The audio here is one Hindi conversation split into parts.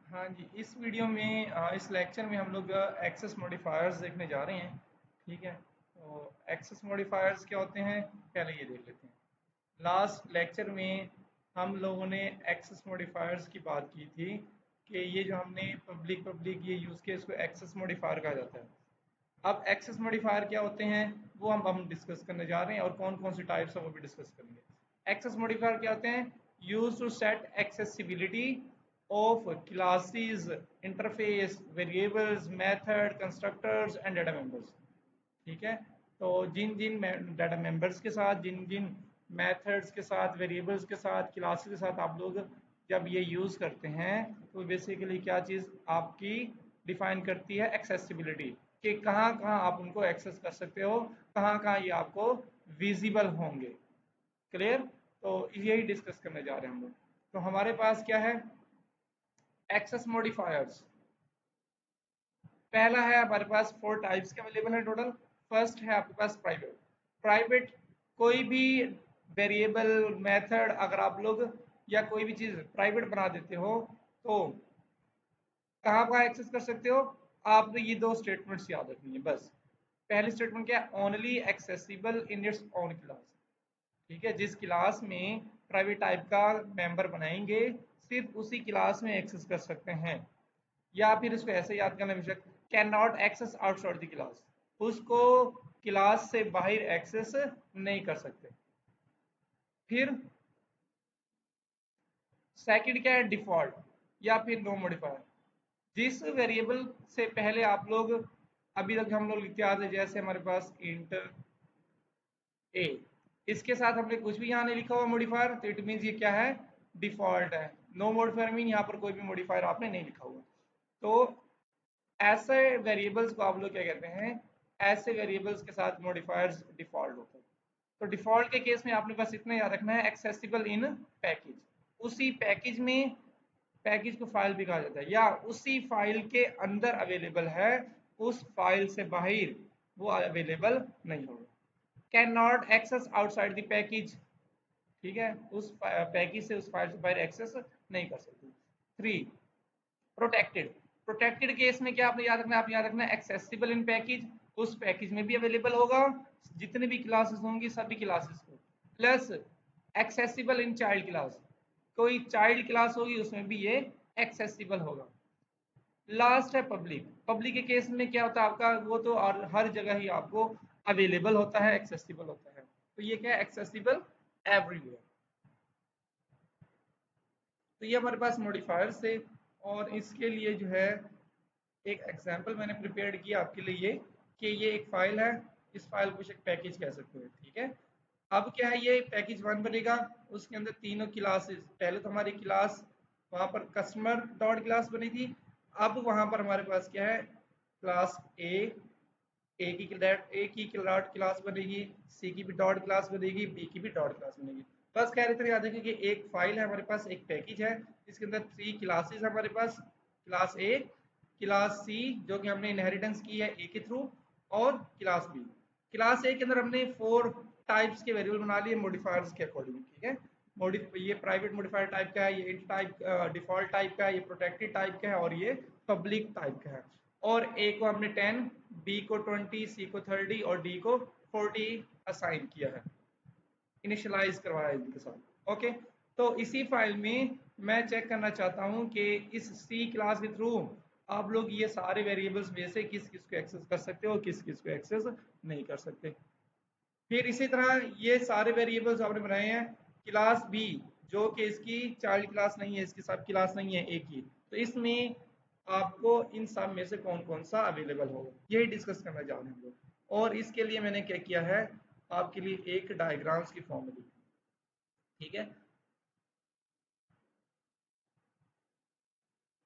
हाँ जी, इस वीडियो में इस लेक्चर में हम लोग एक्सेस मॉडिफायर्स देखने जा रहे हैं। ठीक है, तो एक्सेस मॉडिफायर्स क्या होते हैं पहले ये देख लेते हैं। लास्ट लेक्चर में हम लोगों ने एक्सेस मॉडिफायर्स की बात की थी कि ये जो हमने पब्लिक पब्लिक ये यूज़ किया, इसको एक्सेस मॉडिफायर कहा जाता है। अब एक्सेस मॉडिफायर क्या होते हैं वो हम डिस्कस करने जा रहे हैं, और कौन कौन सी टाइप्स है वो भी डिस्कस करेंगे। एक्सेस मॉडिफायर क्या होते हैं? Use to set accessibility of classes, interface, variables, method, constructors and data members. ठीक है, तो जिन जिन डाटा मेंबर्स के साथ, जिन जिन मेथड्स के साथ, वेरिएबल्स के साथ, क्लासेस के साथ आप लोग जब ये यूज़ करते हैं तो बेसिकली क्या चीज़ आपकी डिफाइन करती है? एक्सेसिबिलिटी, कि कहाँ कहाँ आप उनको एक्सेस कर सकते हो, कहाँ कहाँ ये आपको विजिबल होंगे। क्लियर? तो यही डिस्कस करने जा रहे हैं हम लोग। तो हमारे पास क्या है? Access modifiers. पहला है हमारे पास 4 टाइप्स के अवेलेबल है टोटल। फर्स्ट है आपके पास प्राइवेट। प्राइवेट कोई भी वेरिएबल, मेथड अगर आप लोग या कोई भी चीज़ प्राइवेट बना देते हो तो कहाँ कहाँ एक्सेस कर सकते हो? आपने ये 2 स्टेटमेंट्स याद रखनी है बस। पहली स्टेटमेंट क्या है? Only accessible in its own class. ठीक है, जिस क्लास में प्राइवेट टाइप का मेंबर बनाएंगे सिर्फ उसी क्लास में एक्सेस कर सकते हैं। या फिर इसको ऐसे याद करना बेशक, can not access outside the class, उसको क्लास से बाहर एक्सेस नहीं कर सकते। फिर सेकंड क्या है? डिफॉल्ट या फिर नो मॉडिफायर। जिस वेरिएबल से पहले आप लोग अभी तक हम लोग लिखते आते, जैसे हमारे पास इंट ए, इसके साथ हमने कुछ भी यहाँ नहीं लिखा हुआ मॉडिफायर, तो इट मीन्स ये क्या है? डिफॉल्ट है। नो मॉडिफायर मीन यहाँ पर कोई भी मॉडिफायर आपने नहीं लिखा हुआ। तो ऐसे वेरिएबल्स को आप लोग क्या कहते हैं? ऐसे वेरिएबल्स के साथ मॉडिफायर्स डिफॉल्ट होते हैं। तो डिफॉल्ट के केस में आपने बस इतना याद रखना है, एक्सेसिबल इन पैकेज। उसी पैकेज में, पैकेज को फाइल भी कहा जाता है, या उसी फाइल के अंदर अवेलेबल है, उस फाइल से बाहर वो अवेलेबल नहीं होगा। Can not access outside the package. ठीक है, उस पैकेज से, उस फाइल से बाहर एक्सेस नहीं कर सकते। 3, प्रोटेक्टेड। प्रोटेक्टेड केस में क्या आपने याद रखना है? आपने याद रखना है एक्सेसिबल इन पैकेज, उस पैकेज में भी अवेलेबल होगा, जितने भी क्लासेस होंगी सभी क्लासेस को, plus accessible in child class, कोई चाइल्ड क्लास होगी उसमें भी ये एक्सेसिबल होगा। लास्ट है पब्लिक। पब्लिक के केस में क्या होता है आपका? वो तो और हर जगह ही आपको अवेलेबल होता है, एक्सेसिबल होता है। तो ये क्या है? Accessible everywhere. तो ये हमारे पास मॉडिफायर्स थे, और इसके लिए जो है एक एग्जांपल मैंने प्रिपेयर किया आपके लिए, ये कि ये एक फाइल है, इस फाइल को एक पैकेज कह सकते हैं। ठीक है, अब क्या है? ये पैकेज 1 बनेगा, उसके अंदर तीनों क्लासेस, पहले तो हमारी क्लास वहां पर कस्टमर डॉट क्लास बनी थी, अब वहां पर हमारे पास क्या है? क्लास ए की डॉट क्लास बनेगी, सी की भी डॉट क्लास बनेगी, बी की भी डॉट क्लास बनेगी। बस कह रहे थे याद रखिए कि एक फाइल है हमारे पास, एक पैकेज है जिसके अंदर 3 क्लासेस है हमारे पास, क्लास ए, क्लास सी जो कि हमने इनहेरिटेंस की है ए के थ्रू, और क्लास बी। क्लास ए के अंदर हमने 4 टाइप्स के वेरिएबल बना लिए मॉडिफायर्स के अकॉर्डिंग। ठीक है, ये प्राइवेट मॉडिफायर टाइप का है, ये इंट टाइप डिफॉल्ट टाइप का है, ये प्रोटेक्टेड टाइप का है, और ये पब्लिक टाइप का है। और ए को हमने 10, बी को 20, सी को 30 और डी को 40 असाइन किया है, इनिशियलाइज करवाया इनके साथ। ओके, तो इसी फाइल में मैं चेक करना चाहता हूं कि इस सी क्लास के थ्रू आप लोग ये सारे वेरिएबल्स में से किस किस को एक्सेस कर सकते हो, किस किस को एक्सेस नहीं कर सकते। फिर इसी तरह ये सारे वेरिएबल्स आपने बनाए हैं। क्लास बी जो कि इसकी चाइल्ड क्लास नहीं है, इसकी सब क्लास नहीं है एक ही, तो इसमें आपको इन सब में से कौन कौन सा अवेलेबल होगा यही डिस्कस करना चाह रहे हैं हम लोग। और इसके लिए मैंने क्या किया है, आपके लिए एक डायग्राम्स की फॉर्म में दी। ठीक है,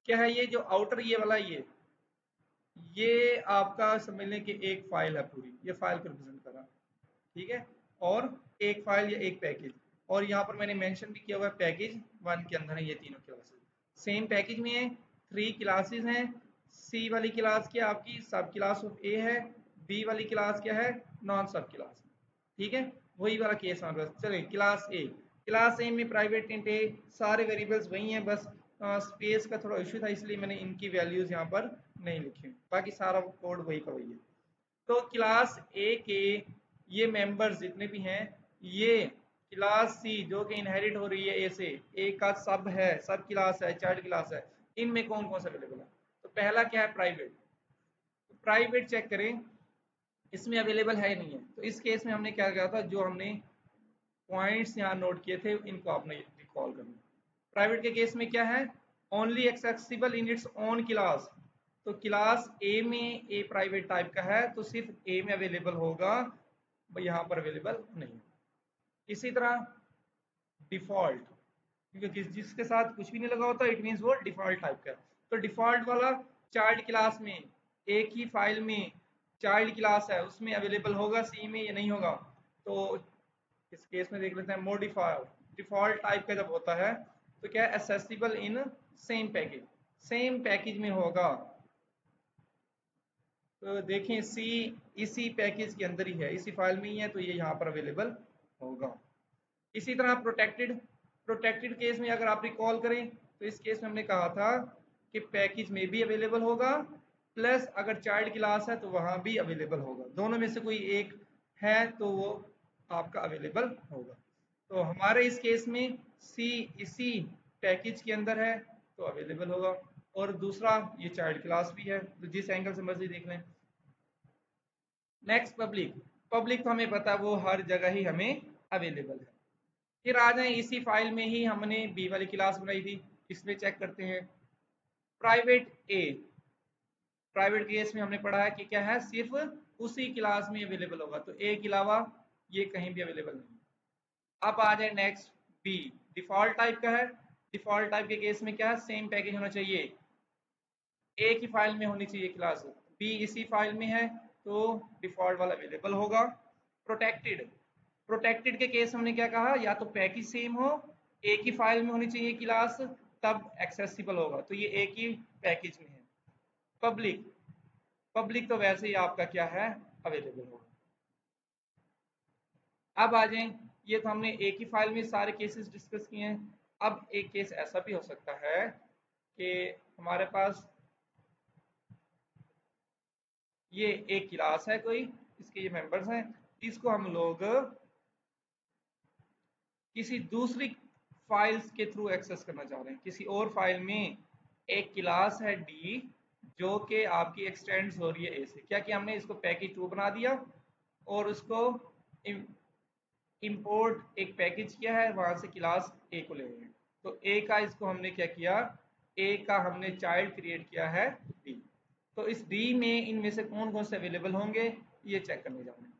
क्या है? ये जो आउटर ये वाला, ये आपका समझ लें कि एक फाइल है पूरी, ये फाइल को रिप्रेजेंट कर रहा है। ठीक है, और एक फाइल या एक पैकेज, और यहाँ पर मैंने मेंशन भी किया हुआ है पैकेज 1 के अंदर है ये तीनों क्लासेस। सेम पैकेज में है, 3 क्लासेस हैं। सी वाली क्लास क्या आपकी? सब क्लास ऑफ ए है। बी वाली क्लास क्या है? नॉन सब क्लास। ठीक है, वही वाला केस हमारे पास। चलिए क्लास ए, क्लास ए में प्राइवेट इंट ए, सारे वेरिएबल्स वही हैं, बस स्पेस का थोड़ा इश्यू था, इसलिए मैंने इनकी वैल्यूज यहाँ पर नहीं लिखी, बाकी सारा कोड वही का वही है। तो क्लास ए के ये मेंबर्स जितने भी हैं, ये क्लास सी जो कि इनहेरिट हो रही है ए से, ए का सब है, सब क्लास है, चाइल्ड क्लास है, इनमें कौन कौन सा अवेलेबल है? तो पहला क्या है? प्राइवेट। तो प्राइवेट चेक करें, इसमें अवेलेबल है नहीं है। तो इस केस में हमने क्या किया था, जो हमने पॉइंट्स यहाँ नोट किए थे इनको आपने रिकॉल करना। प्राइवेट के केस में क्या है? Only accessible in its own class. तो क्लास ए में ए प्राइवेट टाइप का है तो सिर्फ ए में अवेलेबल होगा, यहाँ पर अवेलेबल नहीं। इसी तरह डिफॉल्ट, क्योंकि जिसके साथ कुछ भी नहीं लगा होता इट मीन्स वो डिफॉल्ट टाइप का है। तो डिफॉल्ट वाला चाइल्ड क्लास में, एक ही फाइल में चाइल्ड क्लास है उसमें अवेलेबल होगा, सी में ये नहीं होगा। तो इस केस में देख लेते हैं मॉडिफायर। डिफॉल्ट टाइप का जब होता है तो क्या है? Accessible in same package, same package में होगा। तो देखें सी इसी पैकेज के अंदर ही है, इसी फाइल में ही है, तो ये यहाँ पर अवेलेबल होगा। इसी तरह प्रोटेक्टेड, प्रोटेक्टेड केस में अगर आप रिकॉल करें तो इस केस में हमने कहा था कि पैकेज में भी अवेलेबल होगा, प्लस अगर चाइल्ड क्लास है तो वहां भी अवेलेबल होगा, दोनों में से कोई एक है तो वो आपका अवेलेबल होगा। तो हमारे इस केस में सी इसी पैकेज के अंदर है तो अवेलेबल होगा, और दूसरा ये चाइल्ड क्लास भी है, तो जिस एंगल से मर्जी देख लें। नेक्स्ट पब्लिक, पब्लिक तो हमें पता है वो हर जगह ही हमें अवेलेबल है। फिर आ जाए इसी फाइल में ही हमने बी वाली क्लास बनाई थी, इसमें चेक करते हैं प्राइवेट ए। प्राइवेट केस में हमने पढ़ा है कि क्या है, सिर्फ उसी क्लास में अवेलेबल होगा, तो ए के अलावा ये कहीं भी अवेलेबल नहीं। अब आ जाए नेक्स्ट बी, डिफॉल्ट टाइप का है। डिफॉल्ट टाइप के केस में क्या है? सेम पैकेज होना चाहिए, ए की फाइल में होनी चाहिए क्लास, बी इसी फाइल में है तो डिफॉल्ट वाला अवेलेबल होगा। प्रोटेक्टेड, प्रोटेक्टेड के केस हमने क्या कहा? या तो पैकेज सेम हो, एक ही फाइल में होनी चाहिए क्लास, तब एक्सेसिबल होगा, तो ये एक ही पैकेज में है। पब्लिक, पब्लिक तो वैसे ही आपका क्या है? अवेलेबल होगा। अब आ जाएं, ये तो हमने एक ही फाइल में सारे केसेस डिस्कस किए हैं। अब एक केस ऐसा भी हो सकता है कि हमारे पास ये एक क्लास है कोई, इसके ये मेंबर्स हैं, इसको हम लोग किसी दूसरी फाइल्स के थ्रू एक्सेस करना चाह रहे हैं। किसी और फाइल में एक क्लास है डी जो कि आपकी एक्सटेंड्स हो रही है ए से। क्या किया हमने? इसको पैकेज 2 बना दिया और उसको इंपोर्ट एक पैकेज किया है, वहां से क्लास ए को ले रहे हैं। तो ए का इसको हमने क्या किया? ए का हमने चाइल्ड क्रिएट किया है डी। तो इस डी में इनमें से कौन कौन से अवेलेबल होंगे ये चेक करने जा रहे हैं।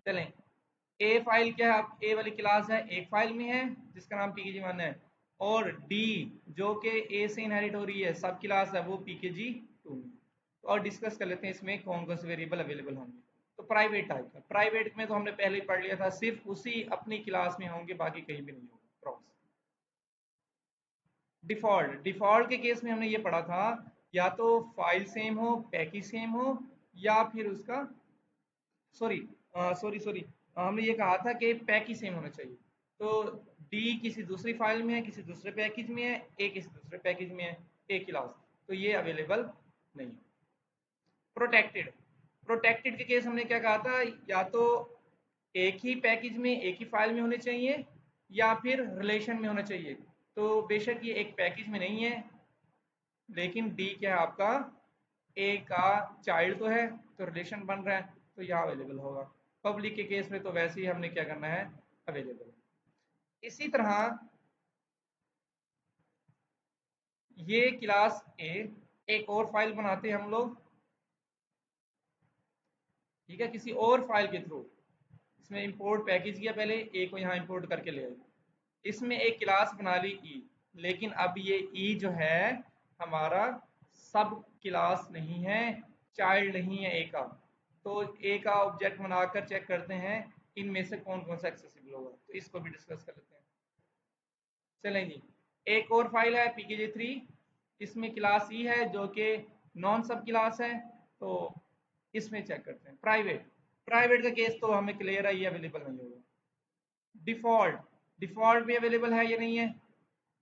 चलें, ए फाइल क्या है? आप ए वाली क्लास है एक फाइल में है जिसका नाम pkg1 है, और डी जो कि ए से इनहेरिट हो रही है सब क्लास है वो pkg2 में। तो और डिस्कस कर लेते हैं इसमें कौन कौन से वेरिएबल अवेलेबल होंगे। तो प्राइवेट टाइप का, प्राइवेट में तो हमने पहले ही पढ़ लिया था, सिर्फ उसी अपनी क्लास में होंगे, बाकी कहीं भी नहीं होगा क्रॉस। डिफॉल्ट, डिफॉल्ट के केस में हमने ये पढ़ा था या तो फाइल सेम हो, पैकेज सेम हो, या फिर उसका सॉरी सॉरी सॉरी हमने ये कहा था कि पैकेज सेम होना चाहिए। तो डी किसी दूसरी फाइल में है, किसी दूसरे पैकेज में है, ए किसी दूसरे पैकेज में है, ए क्लास, तो ये अवेलेबल नहीं है। प्रोटेक्टेड, प्रोटेक्टेड के केस हमने क्या कहा था? या तो एक ही पैकेज में एक ही फाइल में होने चाहिए या फिर रिलेशन में होना चाहिए। तो बेशक ये एक पैकेज में नहीं है, लेकिन डी क्या है आपका? ए का चाइल्ड तो है तो रिलेशन बन रहा है, तो यहाँ अवेलेबल होगा। पब्लिक के केस में तो वैसे ही हमने क्या करना है? अवेलेबल। इसी तरह ये क्लास ए, एक और फाइल बनाते हैं हम लोग, ठीक है, किसी और फाइल के थ्रू। इसमें इंपोर्ट पैकेज किया पहले, ए को यहाँ इंपोर्ट करके ले आए, इसमें एक क्लास बना ली ई, लेकिन अब ये ई जो है हमारा सब क्लास नहीं है, चाइल्ड नहीं है ए का। तो ए का ऑब्जेक्ट बनाकर चेक करते हैं इनमें से कौन कौन सा एक्सेसिबल होगा, तो इसको भी डिस्कस कर लेते हैं। चलें जी, एक और फाइल है pkg3, इसमें क्लास ई है जो कि नॉन सब क्लास है, तो इसमें चेक करते हैं। प्राइवेट, प्राइवेट का केस तो हमें क्लियर है, ये अवेलेबल नहीं होगा। डिफॉल्ट, डिफॉल्ट भी अवेलेबल है या नहीं है?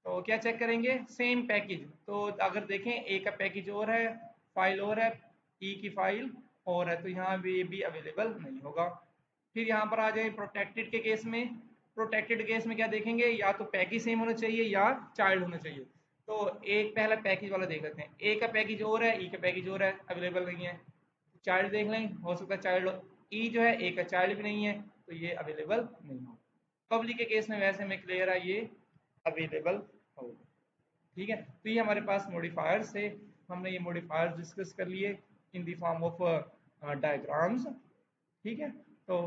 तो क्या चेक करेंगे, सेम पैकेज। तो अगर देखें ए का पैकेज और है, फाइल और है, ई की फाइल और है, तो यहाँ भी अवेलेबल नहीं होगा। फिर यहाँ पर आ जाए प्रोटेक्टेड के केस में। प्रोटेक्टेड केस में क्या देखेंगे, या तो पैकेज सेम होना चाहिए या चाइल्ड होना चाहिए। तो एक पहला पैकेज वाला देख लेते हैं। ए का पैकेज और है, ई का पैकेज और है, अवेलेबल नहीं है। चाइल्ड देख लें, हो सकता है चाइल्ड, ई जो है ए का चाइल्ड भी नहीं है, तो ये अवेलेबल नहीं हो। पब्लिक के केस में वैसे में क्लियर है, ये अवेलेबल होगा। ठीक है, तो ये हमारे पास मॉडिफायर्स थे। हमने ये मॉडिफायर्स डिस्कस कर लिए in the form of diagrams. ठीक है, तो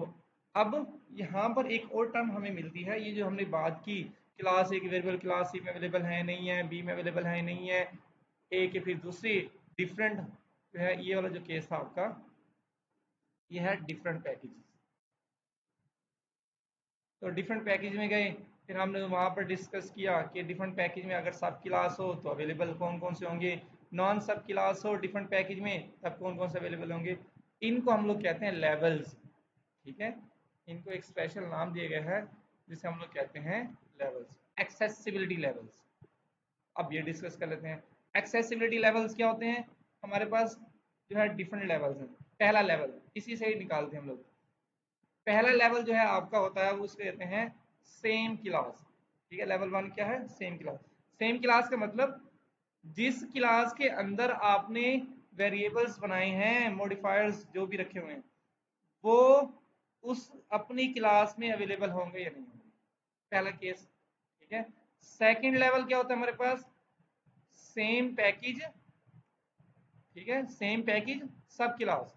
अब यहाँ पर एक और टर्म हमें मिलती है, ये जो हमने बात की, क्लास ए की वेरिएबल क्लास सी में अवेलेबल है नहीं है, बी में अवेलेबल है नहीं है, ए के फिर दूसरी डिफरेंट जो है, ये वाला जो केस था आपका, ये है डिफरेंट पैकेज। तो डिफरेंट पैकेज में गए, फिर हमने वहाँ पर डिस्कस किया कि डिफरेंट पैकेज में अगर सब क्लास हो तो अवेलेबल कौन कौन से होंगे, नॉन सब क्लास हो डिफरेंट पैकेज में तब कौन कौन से अवेलेबल होंगे। इनको हम लोग कहते हैं लेवल्स। ठीक है, इनको एक स्पेशल नाम दिया गया है जिसे हम लोग कहते हैं लेवल्स, एक्सेसिबिलिटी लेवल्स। अब ये डिस्कस कर लेते हैं। एक्सेसिबिलिटी लेवल्स क्या होते हैं। हमारे पास जो है डिफरेंट लेवल्स हैं। पहला लेवल इसी से ही निकालते हैं हम लोग। पहला लेवल जो है आपका होता है वो उसको कहते हैं सेम क्लास। ठीक है, लेवल वन क्या है, सेम क्लास। सेम क्लास का मतलब जिस क्लास के अंदर आपने वेरिएबल्स बनाए हैं, मॉडिफायर्स जो भी रखे हुए हैं, वो उस अपनी क्लास में अवेलेबल होंगे या नहीं होंगे, पहला केस। ठीक है, सेकंड लेवल क्या होता है हमारे पास, सेम पैकेज। ठीक है, सेम पैकेज सब क्लास।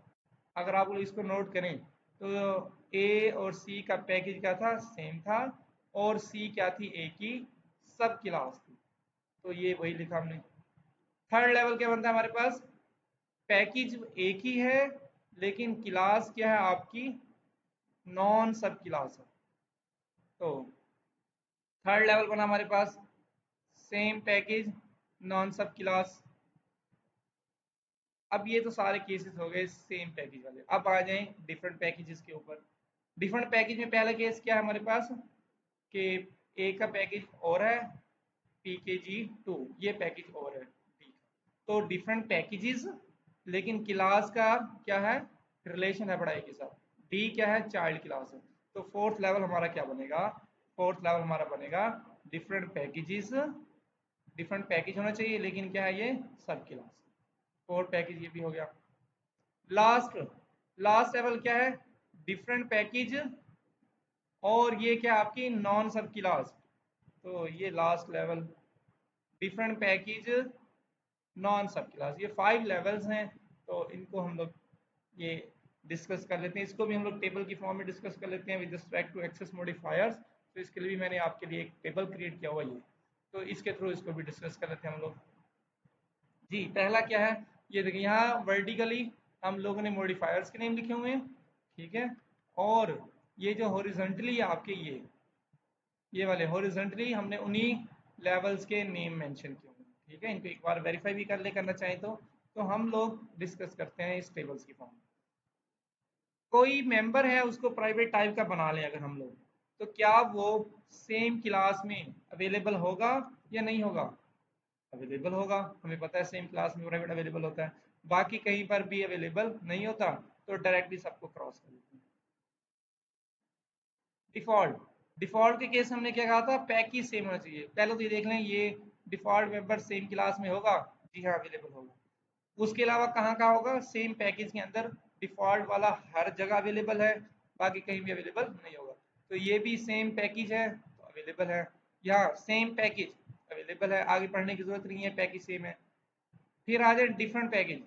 अगर आप लोग इसको नोट करें तो ए और सी का पैकेज क्या था, सेम था, और सी क्या थी, ए की सब क्लास थी। तो ये वही लिखा हमने। थर्ड लेवल क्या बनता है हमारे पास, पैकेज एक ही है लेकिन क्लास क्या है आपकी, नॉन सब क्लास है। तो थर्ड लेवल बना हमारे पास सेम पैकेज नॉन सब क्लास। अब ये तो सारे केसेस हो गए सेम पैकेज वाले। अब आ जाएं डिफरेंट पैकेजेस के ऊपर। डिफरेंट पैकेज में पहला केस क्या है हमारे पास कि ए का पैकेज और है, PKG2 ये पैकेज और है, B तो डिफरेंट पैकेजेस लेकिन क्लास का क्या है, रिलेशन है पढ़ाई के साथ। डी क्या है, चाइल्ड क्लास है। तो फोर्थ लेवल हमारा क्या बनेगा, फोर्थ लेवल हमारा बनेगा डिफरेंट पैकेजेस। डिफरेंट पैकेज होना चाहिए लेकिन क्या है ये, सब क्लास। फोर्थ पैकेज ये भी हो गया। लास्ट लास्ट लेवल क्या है, डिफरेंट पैकेज और ये क्या आपकी नॉन सब क्लास। तो ये last level different package non सब क्लास, ये 5 लेवल्स हैं। तो इनको हम लोग ये डिस्कस कर लेते हैं। इसको भी हम लोग टेबल की फॉर्म में डिस्कस कर लेते हैं with respect to access modifiers. तो इसके लिए भी मैंने आपके लिए एक टेबल क्रिएट किया हुआ है, तो इसके थ्रू इसको भी डिस्कस कर लेते हैं हम लोग। जी, पहला क्या है, ये देखिए यहाँ वर्टिकली हम लोगों ने मॉडिफायर्स के नेम लिखे हुए हैं। ठीक है, और ये जो हॉरिजॉन्टली आपके ये वाले हॉरिजॉन्टली हमने उन्हीं लेवल्स के नेम मेंशन किए हुए हैं। ठीक है, इनको एक बार वेरीफाई भी कर ले करना चाहें तो हम लोग डिस्कस करते हैं इस टेबल्स की फॉर्म में। कोई मेंबर है उसको प्राइवेट टाइप का बना लें अगर हम लोग, तो क्या वो सेम क्लास में अवेलेबल होगा या नहीं होगा, अवेलेबल होगा। हमें पता है सेम क्लास में प्राइवेट अवेलेबल होता है, बाकी कहीं पर भी अवेलेबल नहीं होता, तो डायरेक्टली सबको क्रॉस कर देते हैं। डिफॉल्ट डिफॉल्ट के केस हमने क्या कहा था, पैकेज सेम होना चाहिए। पहले तो ये देख लें ये डिफॉल्ट मेंबर सेम क्लास में होगा, जी हाँ अवेलेबल होगा। उसके अलावा कहाँ कहाँ होगा, सेम पैकेज के अंदर डिफॉल्ट वाला हर जगह अवेलेबल है, बाकी कहीं भी अवेलेबल नहीं होगा। तो ये भी सेम पैकेज है तो अवेलेबल है, यहाँ सेम पैकेज अवेलेबल है, आगे पढ़ने की जरूरत नहीं है, पैकेज सेम है। फिर आ जाए डिफरेंट पैकेज।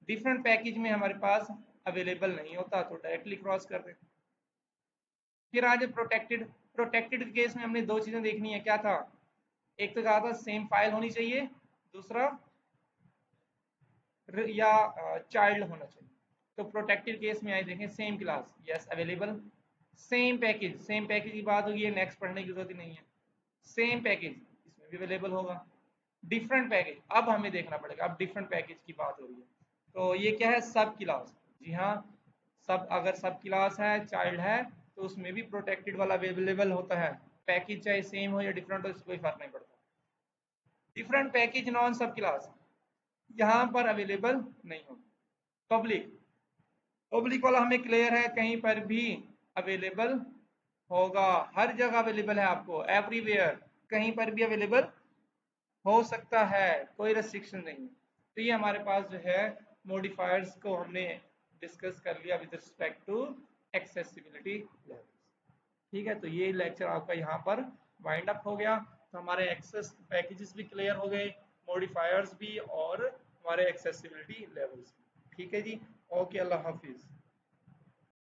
डिफरेंट पैकेज में हमारे पास अवेलेबल नहीं होता तो डायरेक्टली क्रॉस कर दें। फिर आ जाए प्रोटेक्टेड। प्रोटेक्टेड केस में हमने दो चीजें देखनी है, क्या था, एक तो कहा था सेम फाइल होनी चाहिए, दूसरा या चाइल्ड होना चाहिए। तो प्रोटेक्टेड केस में आए देखें same class, yes available. Same package की बात होगी, नेक्स्ट पढ़ने की जरूरत ही नहीं है। सेम पैकेज इसमें भी अवेलेबल होगा। डिफरेंट पैकेज अब हमें देखना पड़ेगा, अब डिफरेंट पैकेज की बात हो रही है। तो ये क्या है, सब क्लास। जी हाँ, सब अगर सब क्लास है, चाइल्ड है, तो उसमें भी प्रोटेक्टेड वाला अवेलेबल होता है। पैकेज चाहे सेम हो या डिफरेंट हो, इससे कोई फर्क नहीं पड़ता। डिफरेंट पैकेज नॉन सब क्लास यहाँ पर अवेलेबल नहीं होगा। पब्लिक वाला हमें क्लियर है, कहीं पर भी अवेलेबल होगा, हर जगह अवेलेबल है आपको, एवरीवेयर, कहीं पर भी अवेलेबल हो सकता है, कोई रेस्ट्रिक्शन नहीं। तो ये हमारे पास जो है मॉडिफायर्स को हमने डिस्कस कर लिया with respect to accessibility levels. ठीक है, तो ये लेक्चर आपका यहाँ पर वाइंड अप हो गया। तो हमारे एक्सेस पैकेजेस भी क्लियर हो गए, मॉडिफायर्स भी, और हमारे एक्सेसिबिलिटी लेवल्स भी। ठीक है जी, ओके, अल्लाह हाफिज।